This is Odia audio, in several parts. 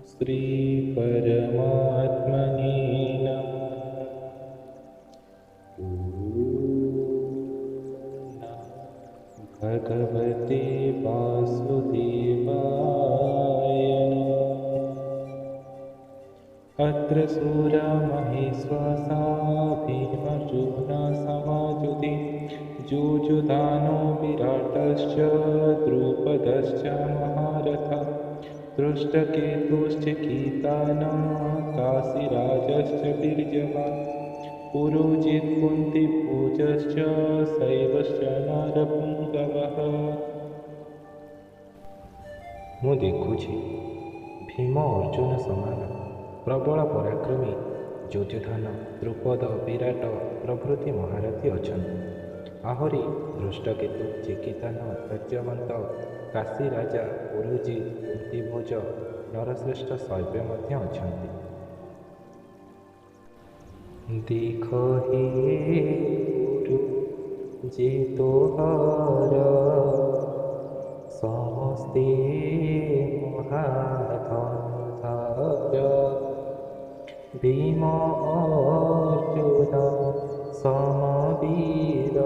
श्री परमात्मने नमः। भगवते वासुदेवाय नमः। अत्र सूरा महेश्वासा भीमर्जुनसमायुधि जुजुधानो विराटश्च द्रुपदश्च महारथः दृष्टकेतुश्च कीतानः काशीराजश्च वीर्यवान् पुरोजित् कुन्तीभोजश्च शैवश्च नरपुङ्गवः। ମୁଁ ଦେଖୁଛି ଭୀମ ଅର୍ଜୁନ ସମାନ ପ୍ରବଳ ପରାକ୍ରମୀ ଯୁଯୁଧାନ ଦ୍ରୁପଦ ବିରାଟ ପ୍ରଭୃତି ମହାରଥୀ ଅଛନ୍ତି। ଆହୁରି ଧୃଷ୍ଟକେତୁ ଚିକିତାନ ଧୈର୍ଯ୍ୟବନ୍ତ କାଶୀ ରାଜା ପୁରୁଜିତ୍ କୁନ୍ତୀଭୋଜ ନରଶ୍ରେଷ୍ଠ ଶୈବ୍ୟ ମଧ୍ୟ ଅଛନ୍ତି। ଦେଖ ହେ ଗୁରୁ ଯେ ତୋହର ସମସ୍ତେ ମହାଧନ୍ଧର ଭୀମ ଅର୍ଜୁନ ସମବୀର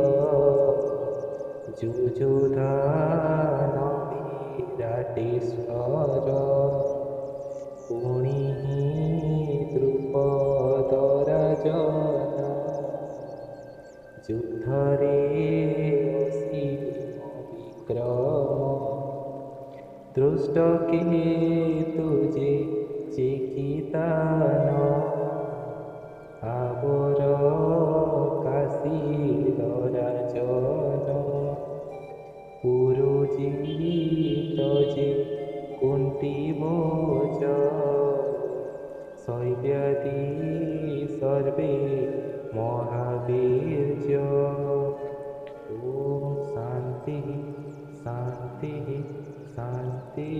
ଯୁଯୁଧାନ ବିରାଟେଶ୍ୱର ପୁଣି ଦ୍ରୁପଦ ରାଜନ ଯୁଦ୍ଧରେ ଅସୀମ ବିକ୍ରମ ଦୃଷ୍ଟକେତୁ ଯେ ଚିକିତାନ ଆବର କାଶୀର ରାଜନ ପୁରୋଜିତ ଯେ କୁନ୍ତୀଭୋଜ ଶୈବ୍ୟାଦି ସର୍ବେ ମହାବୀର୍ଯ୍ୟ। ଓମ୍ ଶାନ୍ତି ଶାନ୍ତି ଶାନ୍ତି।